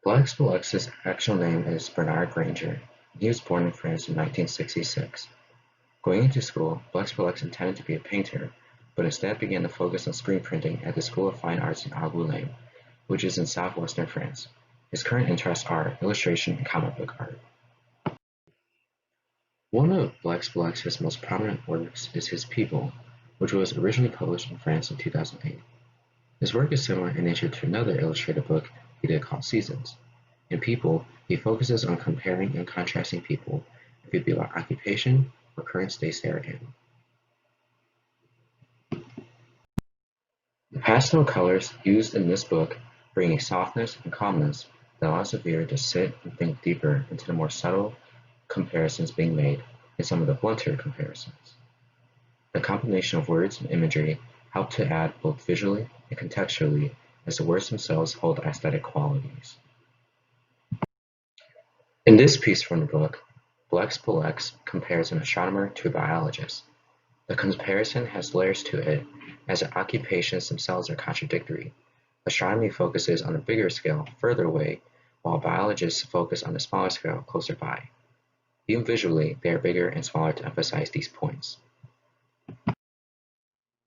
Blax's actual name is Bernard Granger, and he was born in France in 1966. Going into school, Blax intended to be a painter, but instead began to focus on screen printing at the School of Fine Arts in Angoulême, which is in southwestern France. His current interests are illustration and comic book art. One of Blax's most prominent works is his People, which was originally published in France in 2008. His work is similar in nature to another illustrated book he did called Seasons. In People, he focuses on comparing and contrasting people, it could be about occupation or current states they are in. The pastel colors used in this book bring a softness and calmness that allows the viewer to sit and think deeper into the more subtle comparisons being made in some of the blunter comparisons. The combination of words and imagery help to add both visually and contextually as the words themselves hold aesthetic qualities. In this piece from the book, Blex compares an astronomer to a biologist. The comparison has layers to it as the occupations themselves are contradictory. Astronomy focuses on a bigger scale further away, while biologists focus on the smaller scale closer by. Viewed visually, they are bigger and smaller to emphasize these points.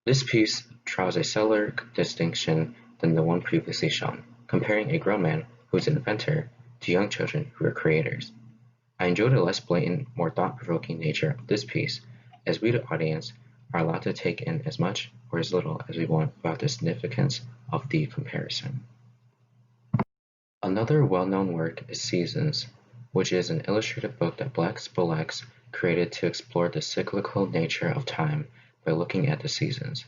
This piece draws a subtler distinction than the one previously shown, comparing a grown man who is an inventor to young children who are creators. I enjoyed the less blatant, more thought-provoking nature of this piece, as we the audience are allowed to take in as much or as little as we want about the significance of the comparison. Another well-known work is Seasons, which is an illustrated book that Blex created to explore the cyclical nature of time by looking at the seasons.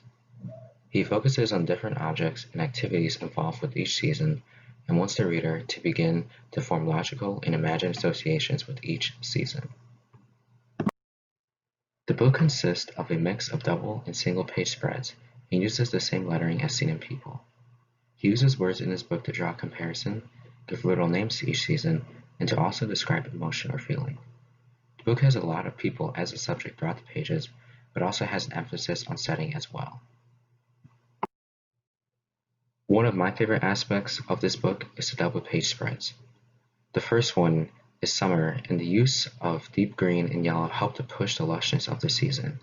He focuses on different objects and activities involved with each season and wants the reader to begin to form logical and imagined associations with each season. The book consists of a mix of double and single page spreads and uses the same lettering as seen in People. He uses words in his book to draw comparison, give literal names to each season, and to also describe emotion or feeling. The book has a lot of people as a subject throughout the pages, but also has an emphasis on setting as well. One of my favorite aspects of this book is the double page spreads. The first one is summer, and the use of deep green and yellow help to push the lushness of the season.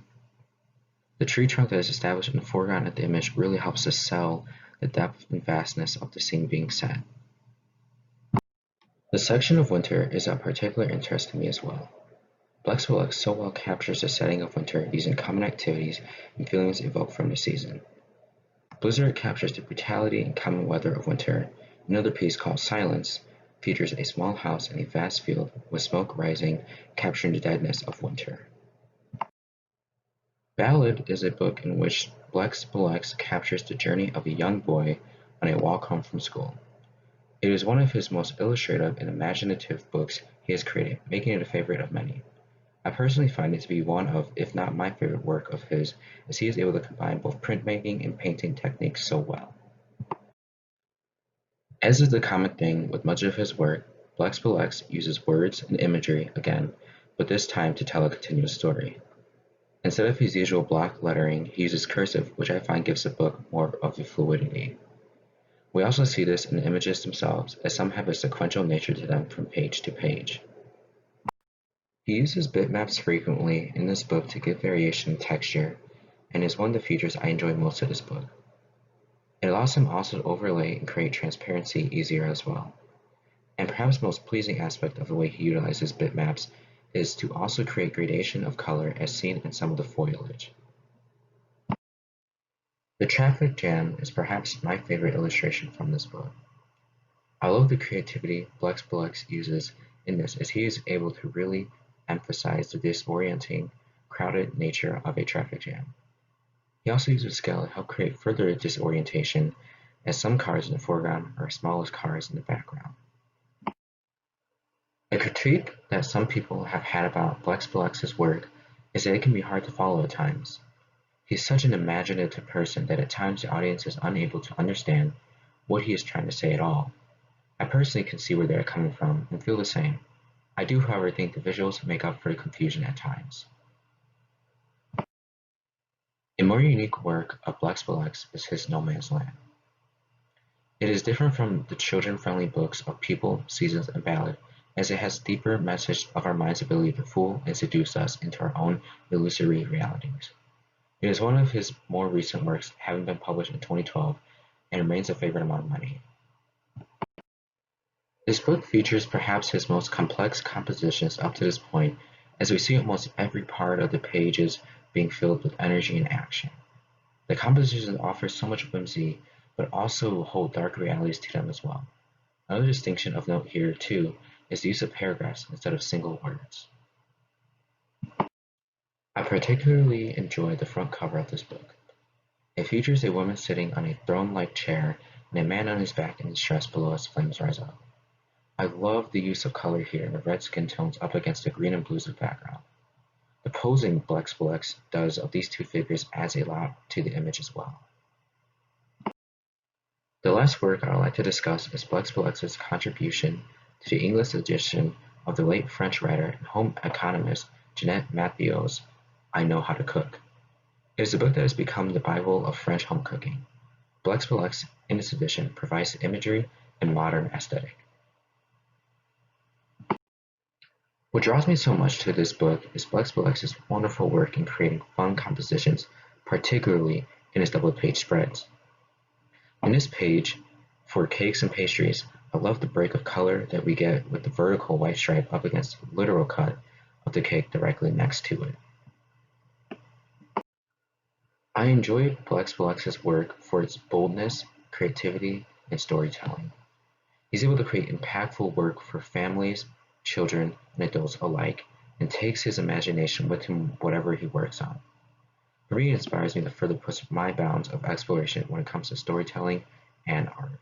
The tree trunk that is established in the foreground of the image really helps to sell the depth and vastness of the scene being set. The section of winter is of particular interest to me as well. Blex so well captures the setting of winter using common activities and feelings evoked from the season. Blizzard captures the brutality and common weather of winter. Another piece called Silence features a small house in a vast field with smoke rising, capturing the deadness of winter. Ballad is a book in which Blex captures the journey of a young boy on a walk home from school. It is one of his most illustrative and imaginative books he has created, making it a favorite of many. I personally find it to be one of, if not my favorite work of his, as he is able to combine both printmaking and painting techniques so well. As is the common thing with much of his work, Blex uses words and imagery again, but this time to tell a continuous story. Instead of his usual block lettering, he uses cursive, which I find gives the book more of a fluidity. We also see this in the images themselves, as some have a sequential nature to them from page to page. He uses bitmaps frequently in this book to give variation in texture, and is one of the features I enjoy most of this book. It allows him also to overlay and create transparency easier as well. And perhaps the most pleasing aspect of the way he utilizes bitmaps is to also create gradation of color as seen in some of the foliage. The traffic jam is perhaps my favorite illustration from this book. I love the creativity Blex uses in this, as he is able to really emphasize the disorienting, crowded nature of a traffic jam. He also uses scale to help create further disorientation, as some cars in the foreground are as small as cars in the background. A critique that some people have had about Blex's work is that it can be hard to follow at times. He's such an imaginative person that at times the audience is unable to understand what he is trying to say at all. I personally can see where they are coming from and feel the same. I do, however, think the visuals make up for the confusion at times. A more unique work of Blex is his No Man's Land. It is different from the children-friendly books of People, Seasons, and Ballad, as it has deeper message of our mind's ability to fool and seduce us into our own illusory realities. It is one of his more recent works, having been published in 2012, and remains a favorite among many. This book features perhaps his most complex compositions up to this point, as we see almost every part of the pages being filled with energy and action. The compositions offer so much whimsy, but also hold dark realities to them as well. Another distinction of note here, too, is the use of paragraphs instead of single words. I particularly enjoy the front cover of this book. It features a woman sitting on a throne-like chair and a man on his back in distress below as flames rise up. I love the use of color here and the red skin tones up against the green and blues of the background. The posing Blex does of these two figures adds a lot to the image as well. The last work I would like to discuss is Blex's contribution to the English edition of the late French writer and home economist Jeanette Mathieu's I Know How to Cook. It is a book that has become the Bible of French home cooking. Blex, in this edition, provides imagery and modern aesthetic. What draws me so much to this book is Blex's wonderful work in creating fun compositions, particularly in his double-page spreads. In this page, for cakes and pastries, I love the break of color that we get with the vertical white stripe up against the literal cut of the cake directly next to it. I enjoyed Blex's work for its boldness, creativity, and storytelling. He's able to create impactful work for families, children, and adults alike, and takes his imagination with him whatever he works on. For me, it inspires me to further push my bounds of exploration when it comes to storytelling and art.